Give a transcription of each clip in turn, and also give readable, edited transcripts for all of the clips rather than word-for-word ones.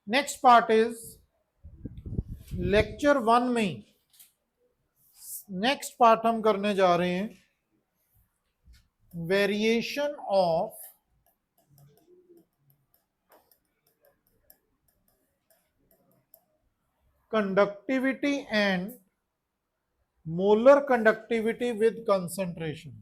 Next part is lecture 1 में next part हम करने जा रहे हैं variation of conductivity and molar conductivity with concentration.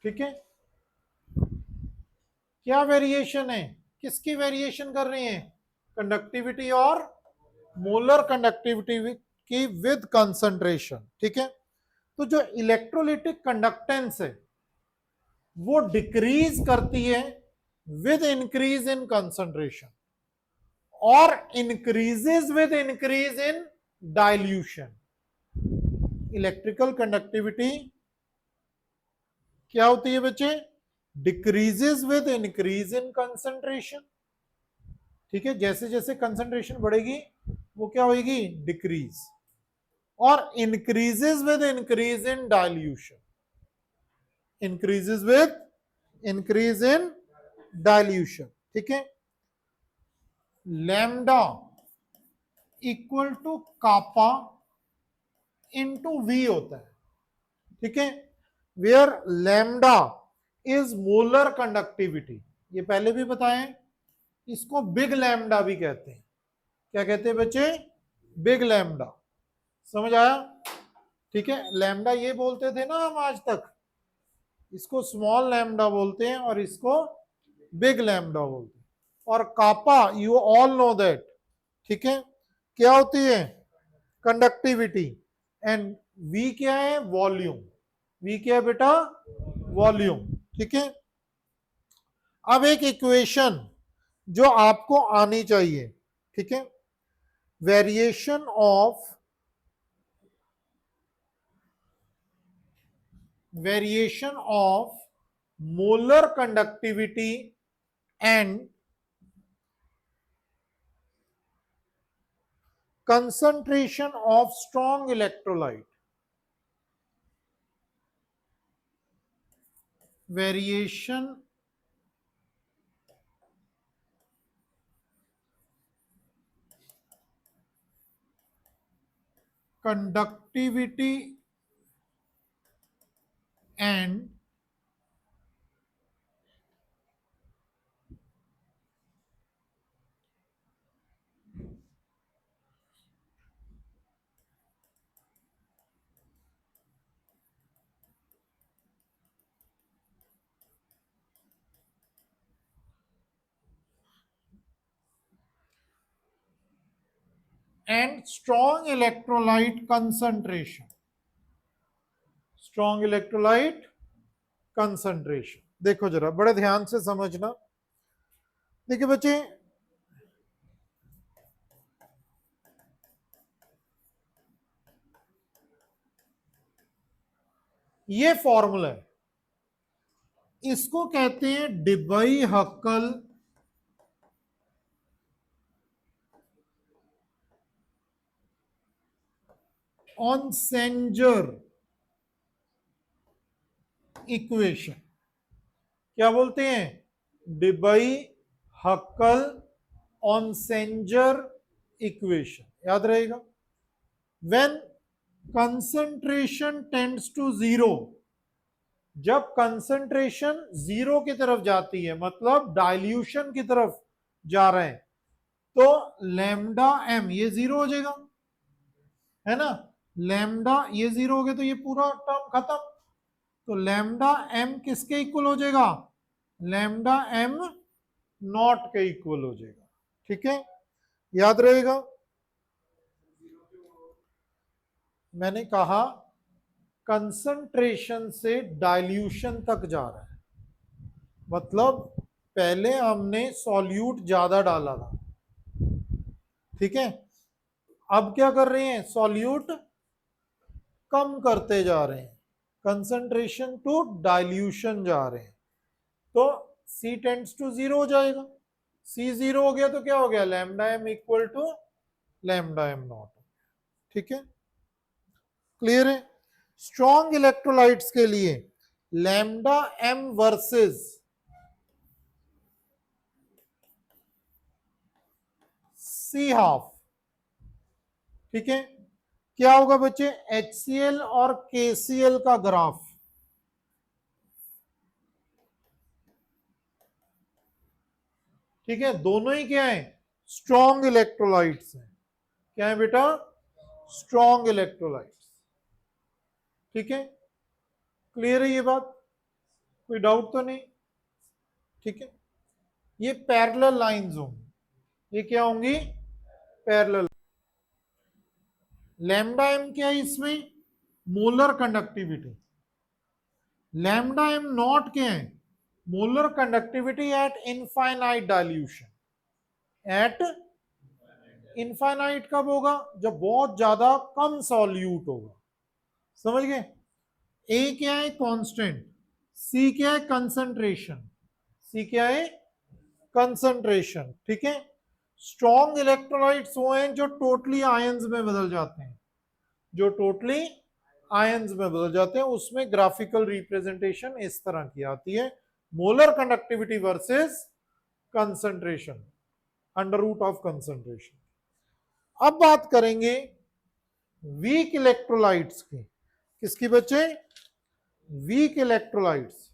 ठीक है, क्या वेरिएशन है, किसकी वेरिएशन कर रहे हैं, कंडक्टिविटी और मोलर कंडक्टिविटी की विद कंसंट्रेशन। ठीक है, तो जो इलेक्ट्रोलिटिक कंडक्टेंस है वो डिक्रीज करती है विद इंक्रीज इन कंसंट्रेशन और increases with increase in dilution. Electrical conductivity क्या होती है बच्चे, decreases with increase in concentration. ठीक है, जैसे जैसे कंसंट्रेशन बढ़ेगी वो क्या होगी, डिक्रीज, और increases with increase in dilution, increases with increase in dilution. ठीक है, lambda equal to kappa into v होता है। ठीक है, where lambda is molar conductivity, ये पहले भी बताएं, इसको बिग लैम्डा भी कहते हैं। क्या कहते हैं बच्चे, बिग लैम्डा, समझ आया। ठीक है, लैम्डा ये बोलते थे ना हम आज तक, इसको स्मॉल लैम्डा बोलते हैं और इसको बिग लैम्डा बोलते हैं। और कापा यू ऑल नो दैट, ठीक है, क्या होती है, कंडक्टिविटी, एंड वी क्या है, वॉल्यूम, वी क्या है बेटा, वॉल्यूम। ठीक है, अब एक इक्वेशन जो आपको आनी चाहिए, ठीक है, variation of molar conductivity and concentration of strong electrolyte, variation conductivity and strong electrolyte concentration, strong electrolyte concentration। देखो जरा बड़े ध्यान से समझना। देखिए बच्चे, ये फॉर्मूला है, इसको कहते हैं डिबई हक्कल ऑनसेंजर इक्वेशन। क्या बोलते हैं, डिबई हक्कल ऑनसेंजर इक्वेशन, याद रहेगा। When concentration tends to zero, जब कंसंट्रेशन जीरो की तरफ जाती है, मतलब डाइल्यूशन की तरफ जा रहे हैं, तो लैम्डा एम ये जीरो हो जाएगा, है ना, लैम्डा ये जीरो हो गया तो ये पूरा टर्म खत्म। तो लैम्डा एम किसके इक्वल हो जाएगा, लैम्डा एम नॉट के इक्वल हो जाएगा। ठीक है, याद रहेगा। मैंने कहा कंसंट्रेशन से डाइल्यूशन तक जा रहा है, मतलब पहले हमने सॉल्यूट ज्यादा डाला था, ठीक है, अब क्या कर रहे हैं, सॉल्यूट कम करते जा रहे हैं, कंसंट्रेशन टू डाइल्यूशन जा रहे हैं, तो C टेंड्स टू 0 हो जाएगा। C 0 हो गया तो क्या हो गया, lambda m equal to lambda m naught. ठीक है, क्लियर है। स्ट्रॉन्ग इलेक्ट्रोलाइट्स के लिए lambda m versus C half, ठीक है, क्या होगा बच्चे, HCl और KCl का ग्राफ, ठीक है, दोनों ही क्या है, स्ट्रॉन्ग इलेक्ट्रोलाइट्स हैं। क्या है बेटा, स्ट्रॉन्ग इलेक्ट्रोलाइट्स। ठीक है, क्लियर है ये बात, कोई डाउट तो नहीं। ठीक है, ये पैरेलल लाइंस होंगी, ये क्या होंगी, पैरेलल। लैम्डा एम क्या है इसमें, molar conductivity, lambda am not क्या है, molar conductivity eight infinite dilution. Eight infinite कब होगा, जब बहुत ज्यादा कम सॉल्यूट होगा, समझ गए। ए क्या है, कांस्टेंट, सी क्या है, कंसंट्रेशन, सी क्या है, कंसंट्रेशन। ठीक है, स्ट्रॉन्ग इलेक्ट्रोलाइट्स वो हैं जो टोटली आयंस में बदल जाते हैं, जो टोटली आयंस में बदल जाते हैं, उसमें ग्राफिकल रिप्रेजेंटेशन इस तरह की आती है, molar conductivity versus concentration, under root of concentration. अब बात करेंगे वीक इलेक्ट्रोलाइट्स की, किसकी बच्चे, वीक इलेक्ट्रोलाइट्स।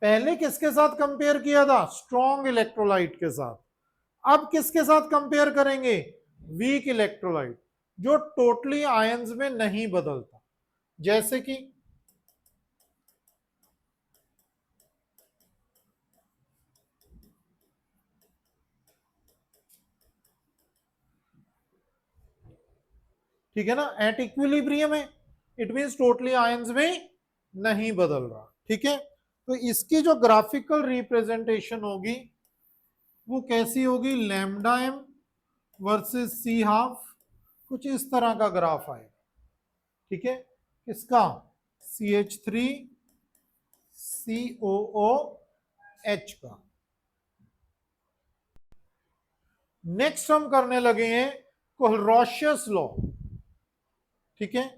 पहले किसके साथ कंपेयर किया था, स्ट्रॉन्ग इलेक्ट्रोलाइट के साथ, अब किसके साथ कंपेयर करेंगे, वीक इलेक्ट्रोलाइट, जो टोटली आयंस में नहीं बदलता, जैसे कि ठीक है ना, एट इक्विलिब्रियम है, इट मींस टोटली आयंस में नहीं बदल रहा। ठीक है, तो इसकी जो ग्राफिकल रिप्रेजेंटेशन होगी वो कैसी होगी, lambda m versus c half, कुछ इस तरह का ग्राफ आएगा। ठीक है, किसका, CH3 COOH का। नेक्स्ट हम करने लगे हैं कोलरोशियस लॉ। ठीक है,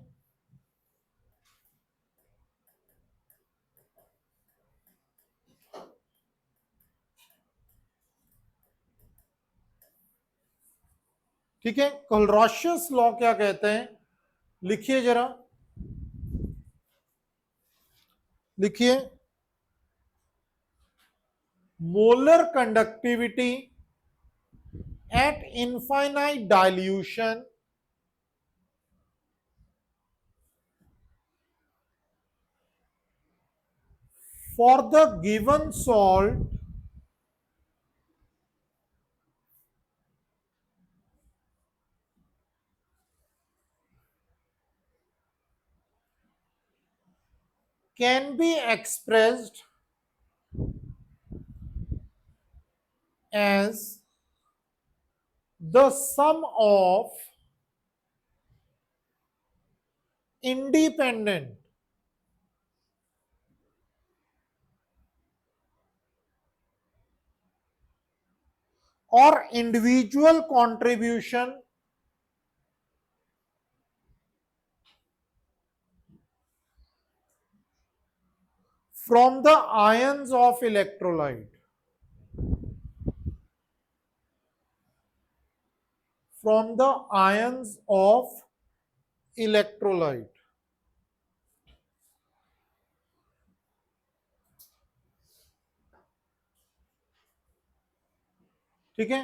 ठीक है, कोलरोशियस लॉ क्या कहते हैं, लिखिए जरा, लिखिए, molar conductivity eight infinite dilution for the given salt can be expressed as the sum of independent or individual contribution from the ions of electrolyte, from the ions of electrolyte। ठीक है,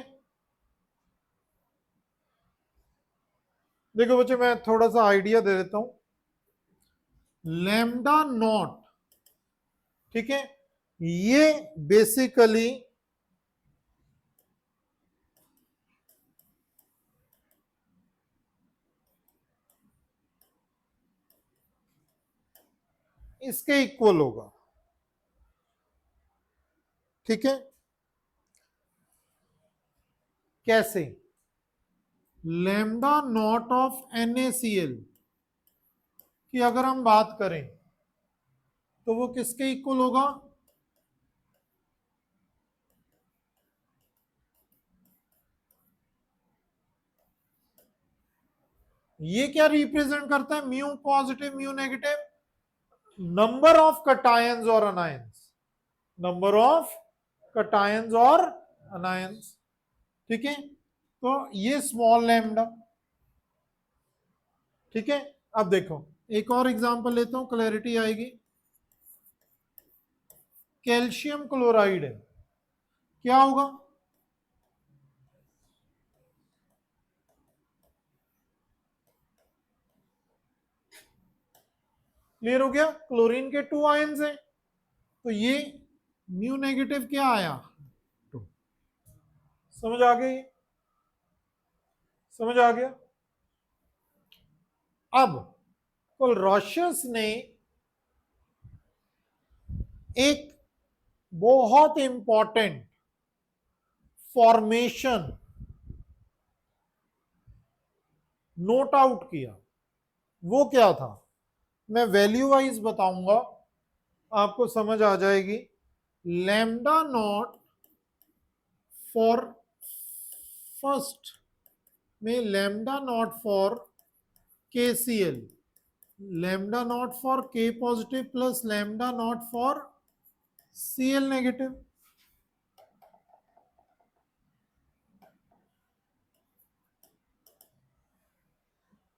देखो बच्चे मैं थोड़ा सा आइडिया दे देता हूं, lambda naught, ठीक है, ये बेसिकली इसके इक्वल होगा। ठीक है, कैसे? लैम्डा नॉट ऑफ NaCl की अगर हम बात करें तो वो किसके इक्वल होगा? ये क्या रिप्रेजेंट करता है? Mu positive mu negative, number of cations और अनायंस, नंबर ऑफ कटायंस और अनायंस। ठीक है, तो ये स्मॉल लैम्डा। ठीक है, अब देखो एक और एग्जांपल लेता हूं, क्लैरिटी आएगी। कैल्शियम क्लोराइड है, क्या होगा? क्लियर हो गया? क्लोरीन के 2 आयंस हैं, तो ये म्यू नेगेटिव क्या आया? 2। समझ आ गई? समझ आ गया? अब कोलरोशियस ने एक बहुत इंपॉर्टेंट फॉर्मेशन नोट आउट किया। वो क्या था? मैं वैल्यू वाइज बताऊंगा, आपको समझ आ जाएगी। लैम्डा नॉट फॉर फर्स्ट में, lambda naught for KCl, lambda naught for K positive plus lambda naught for Cl negative.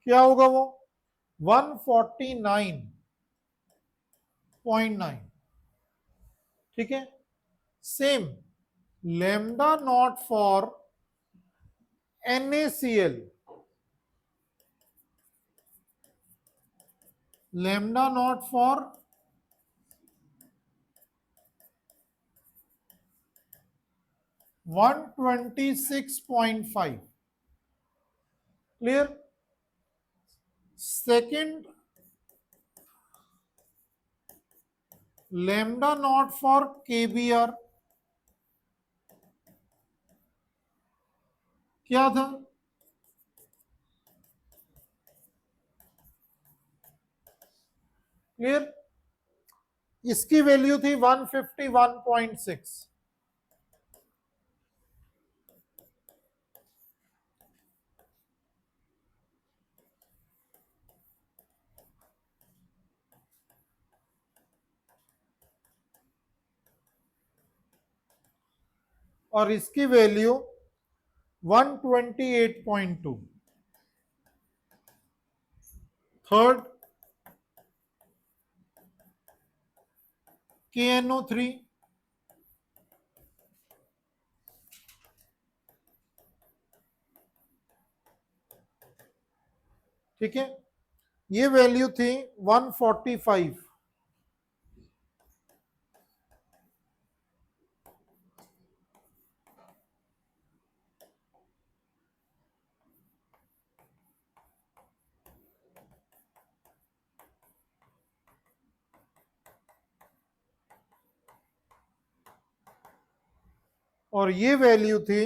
क्या होगा वो? 149.9। ठीक है, same lambda naught for NaCl, lambda naught for 126.5। Clear? Second lambda naught for KBr क्या था? Clear? इसकी value थी 151.6। और इसकी वैल्यू 128.2। थर्ड KNO3, ठीक है, ये वैल्यू थी 145। और ये वैल्यू थी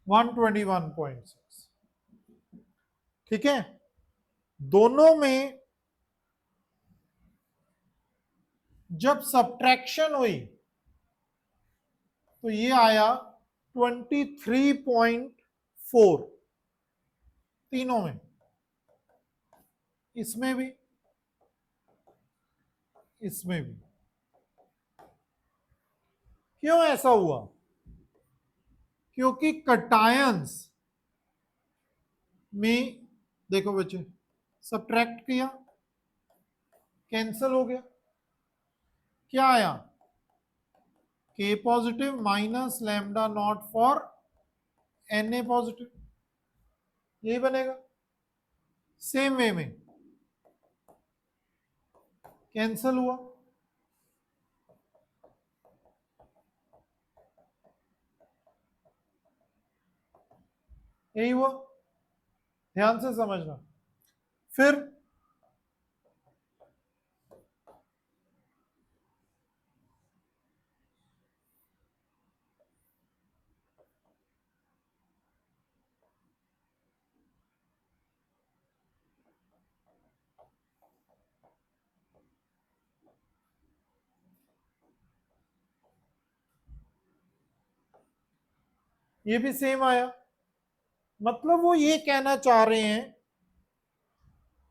121.6। ठीक है, दोनों में जब सब्ट्रैक्शन हुई तो ये आया 23.4, तीनों में, इसमें भी इसमें भी। क्यों ऐसा हुआ? क्योंकि कटायंस में, देखो बच्चे, सब्ट्रैक्ट किया, कैंसल हो गया, क्या आया? K positive minus lambda naught for Na positive, यही बनेगा। सेम वे में कैंसल हुआ, यही हुआ। ध्यान से समझना। फिर ये भी सेम आया, मतलब वो ये कहना चाह रहे हैं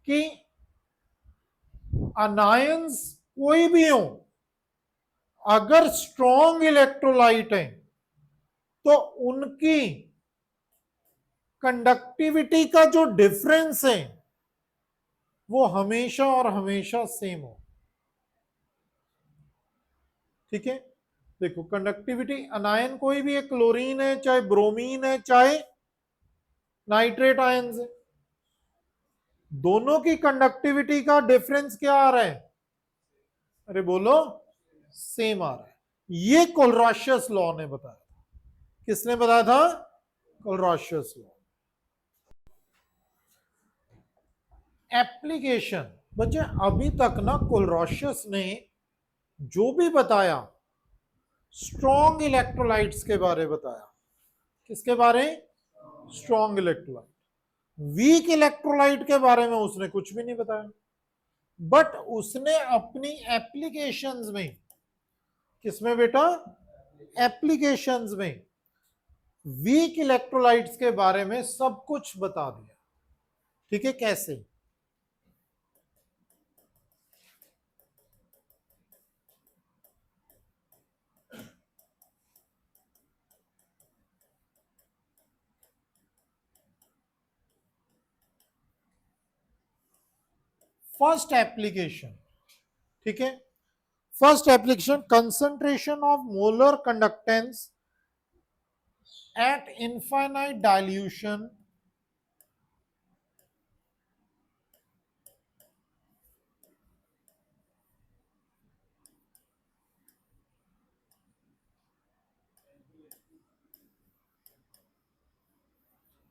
कि अनायंस कोई भी हो, अगर स्ट्रॉन्ग इलेक्ट्रोलाइट है तो उनकी कंडक्टिविटी का जो डिफरेंस है वो हमेशा और हमेशा सेम हो। ठीक है, देखो कंडक्टिविटी अनायन कोई भी है, क्लोरीन है चाहे ब्रोमीन है चाहे नाइट्रेट आयन है, दोनों की कंडक्टिविटी का डिफरेंस क्या आ रहा है? अरे बोलो, सेम आ रहा है। ये कोलराशियस लॉ ने बताया। किसने बताया था? कोलराशियस लॉ। एप्लीकेशन बच्चे, अभी तक ना कोलराशियस ने जो भी बताया स्ट्रॉन्ग इलेक्ट्रोलाइट्स के बारे बताया। किसके बारे? Strong electrolyte. वीक इलेक्ट्रोलाइट के बारे में उसने कुछ भी नहीं बताया, बट उसने अपनी एप्लीकेशंस में, किसमें बेटा? एप्लीकेशंस में वीक इलेक्ट्रोलाइट्स के बारे में सब कुछ बता दिया। ठीक है, कैसे? फर्स्ट एप्लीकेशन, ठीक है, first application, concentration of molar conductance eight infinite dilution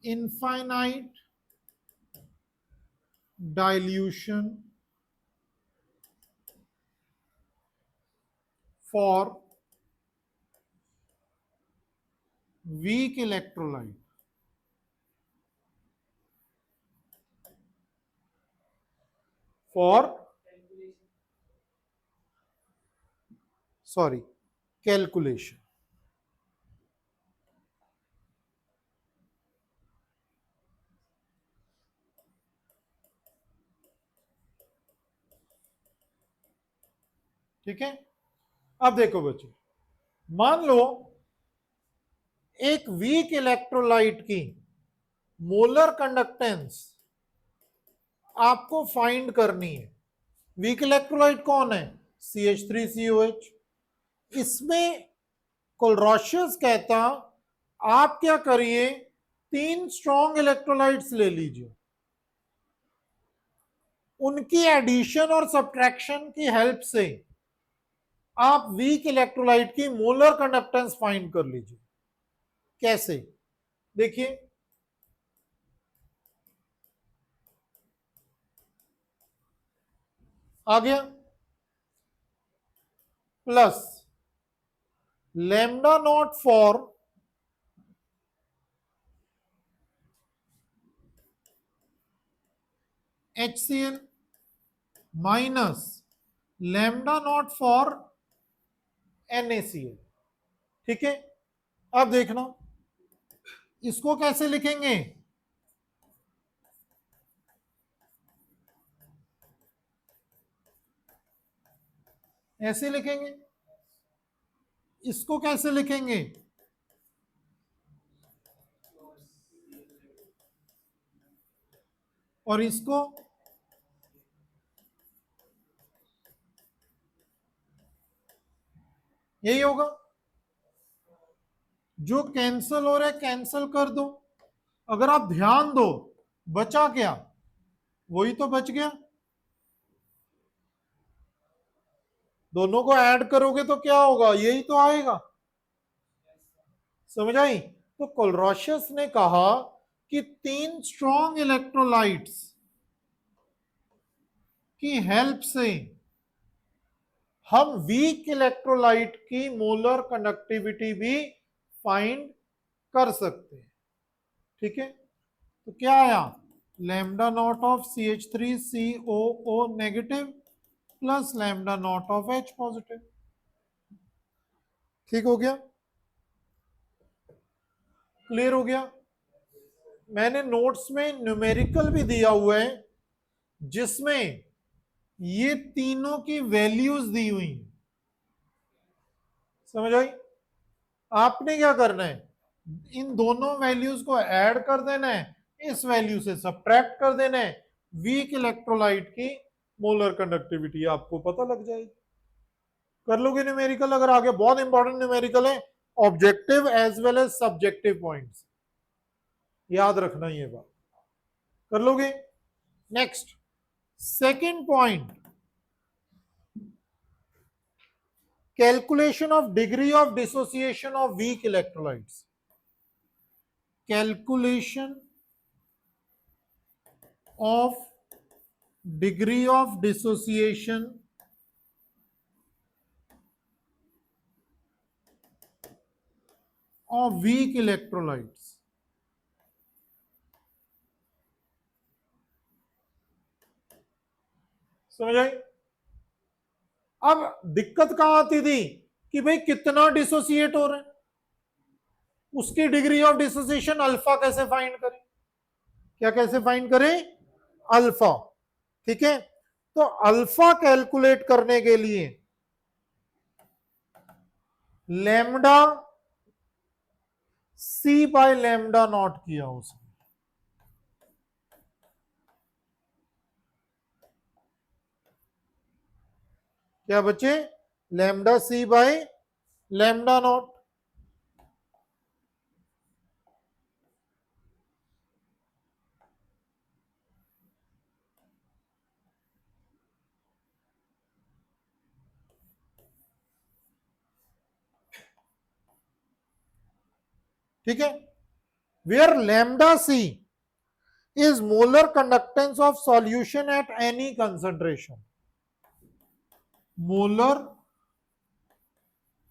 infinite dilution for weak electrolyte, for sorry calculation। ठीक है, अब देखो बच्चों, मान लो एक वीक इलेक्ट्रोलाइट की मोलर कंडक्टेंस आपको फाइंड करनी है। वीक इलेक्ट्रोलाइट कौन है? CH3COH। इसमें कोलराशियस कहता आप क्या करिए, 3 स्ट्रॉन्ग इलेक्ट्रोलाइट्स ले लीजिए, उनकी एडिशन और सब्ट्रैक्शन की हेल्प से आप वीक इलेक्ट्रोलाइट की मोलर कंडक्टेंस फाइंड कर लीजिए। कैसे? देखिए, आ गया, plus lambda naught for HCl minus lambda naught for NaCl। ठीक है, अब देखना इसको कैसे लिखेंगे? ऐसे लिखेंगे। इसको कैसे लिखेंगे? और इसको यही होगा। जो कैंसल हो रहा है कैंसल कर दो। अगर आप ध्यान दो, बचा क्या? वही तो बच गया। दोनों को ऐड करोगे तो क्या होगा? यही तो आएगा। समझ आई? तो कोलराशियस ने कहा कि 3 स्ट्रॉन्ग इलेक्ट्रोलाइट्स की हेल्प से हम वीक इलेक्ट्रोलाइट की मोलर कंडक्टिविटी भी फाइंड कर सकते हैं। ठीक है, तो क्या आया, lambda naught of CH3COO negative plus lambda naught of H positive. ठीक हो गया, क्लियर हो गया। मैंने नोट्स में न्यूमेरिकल भी दिया हुआ है जिसमें ये तीनों की वैल्यूज दी हुई हैं। समझ आई? आपने क्या करना है, इन दोनों वैल्यूज को ऐड कर देना है, इस वैल्यू से सब्ट्रैक्ट कर देना है, वीक इलेक्ट्रोलाइट की मोलर कंडक्टिविटी आपको पता लग जाएगी। कर लोगे न्यूमेरिकल अगर आगे, बहुत इंपॉर्टेंट न्यूमेरिकल है, objective as well as subjective points, याद रखना ये बात। कर लोगे? Next, second point, calculation of degree of dissociation of weak electrolytes. Calculation of degree of dissociation of weak electrolytes. समझ आई? अब दिक्कत कहां आती थी कि भाई कितना डिसोसिएट हो रहा है, उसकी डिग्री ऑफ डिसोसिएशन अल्फा कैसे फाइंड करें, क्या कैसे फाइंड करें, अल्फा। ठीक है, तो अल्फा कैलकुलेट करने के लिए lambda C by lambda naught किया उसने। क्या बच्चे, lambda C by lambda naught. ठीक है, where lambda C is molar conductance of solution at any concentration. Molar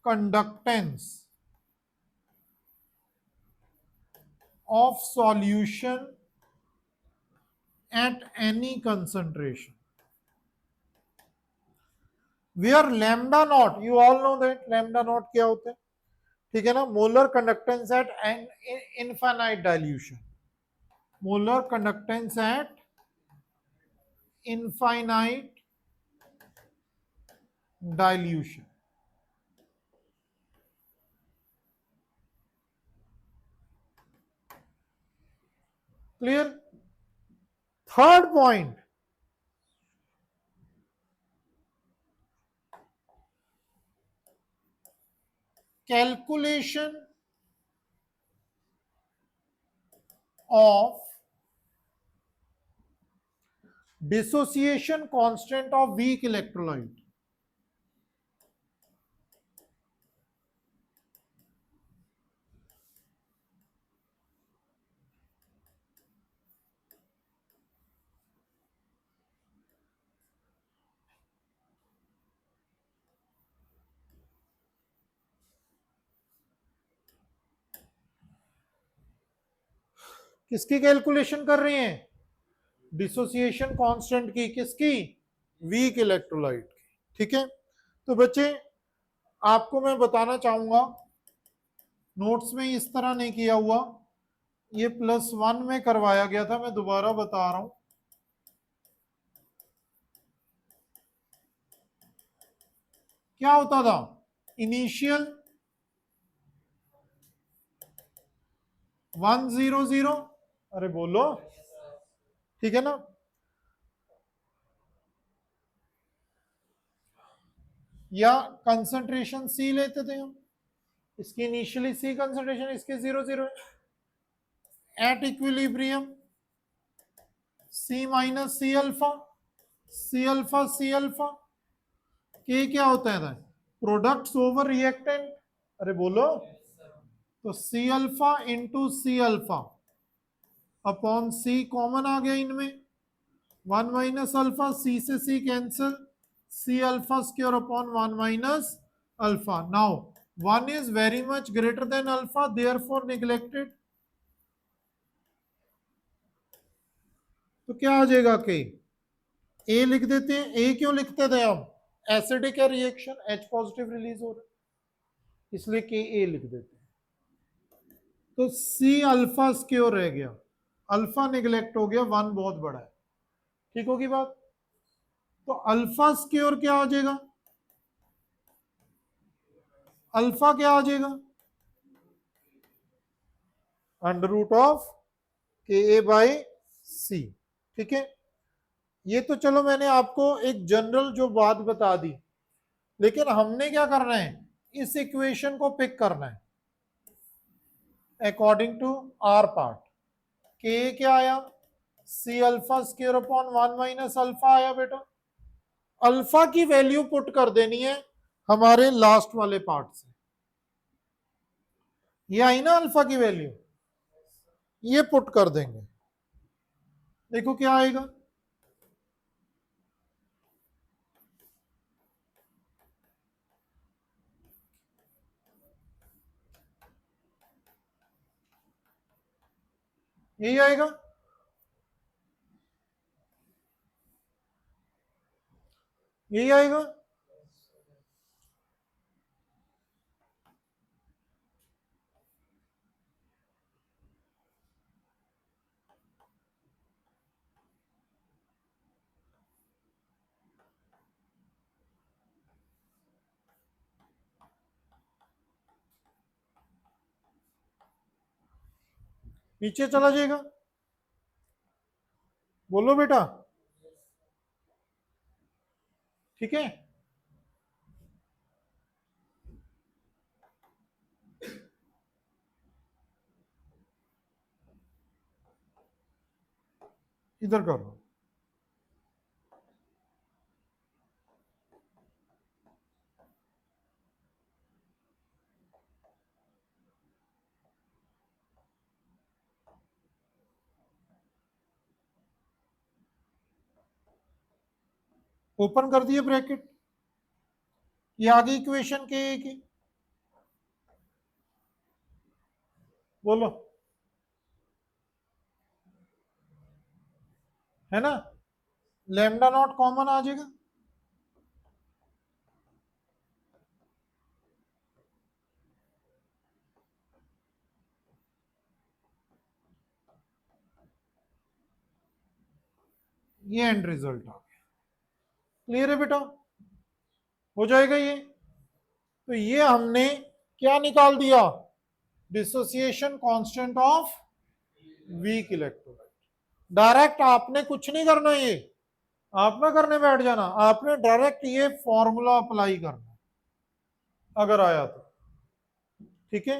conductance of solution at any concentration. Where lambda naught, you all know that lambda naught क्या होता है, ठीक है ना, molar conductance at an infinite dilution. Molar conductance at infinite dilution. Clear? Third point, calculation of dissociation constant of weak electrolyte. किसकी calculation कर रहे हैं, डिसोसिएशन कांस्टेंट की, किसकी, वीक इलेक्ट्रोलाइट की। ठीक है, तो बच्चे आपको मैं बताना चाहूंगा, नोट्स में इस तरह नहीं किया हुआ, ये +1 में करवाया गया था, मैं दोबारा बता रहा हूं। क्या होता था, इनिशियल 100, अरे बोलो, ठीक है ना, या कंसंट्रेशन सी लेते थे हम, इसकी इनिशियली सी कंसंट्रेशन, इसके 0 at equilibrium C minus C alpha, C alpha C alpha, के क्या होता है, प्रोडक्ट्स ओवर रिएक्टेंट, अरे बोलो, तो C alpha into C alpha upon C common आ गया इनमें, 1 माइनस अल्फा, सी से C cancel, C alpha square upon 1 minus alpha. Now 1 is very much greater than alpha, therefore neglected. तो क्या आ जाएगा के, ए लिख देते हैं. ए क्यों लिखते थे हम, एसिडिक है रिएक्शन, एच पॉजिटिव रिलीज हो रहा है, इसलिए के ए लिख देते हैं. तो सी अल्फा स्क्योर रह गया, अल्फा निगलेक्ट हो गया, 1 बहुत बड़ा है. ठीक होगी बात. तो अल्फा स्क्योर क्या आ जाएगा, अल्फा क्या आ जाएगा, अंडर रूट ऑफ के ए बाई सी. ठीक है, ये तो चलो मैंने आपको एक जनरल जो बात बता दी, लेकिन हमने क्या करना है, इस इक्वेशन को पिक करना है अकॉर्डिंग टू आर पार्ट. के क्या आया, C alpha square upon 1 minus alpha आया बेटा. अल्फा की वैल्यू पुट कर देनी है हमारे लास्ट वाले पार्ट से. ये आई ना अल्फा की वैल्यू, ये पुट कर देंगे. देखो क्या आएगा, यही आएगा. यही आएगा. नीचे चला जाएगा. बोलो बेटा. ठीक है, इधर करो. ओपन कर दिए ब्रैकेट, ये आगे इक्वेशन के ए की. बोलो, है ना, लैम्डा नॉट कॉमन आ जाएगा. ये एंड रिजल्ट आ गया. क्लियर है बेटा, हो जाएगा ये. तो ये हमने क्या निकाल दिया, dissociation constant of weak electrolyte. Direct आपने कुछ नहीं करना, ये आप ना करने बैठ जाना, आपने डायरेक्ट ये फॉर्मूला अप्लाई करना अगर आया तो. ठीक है.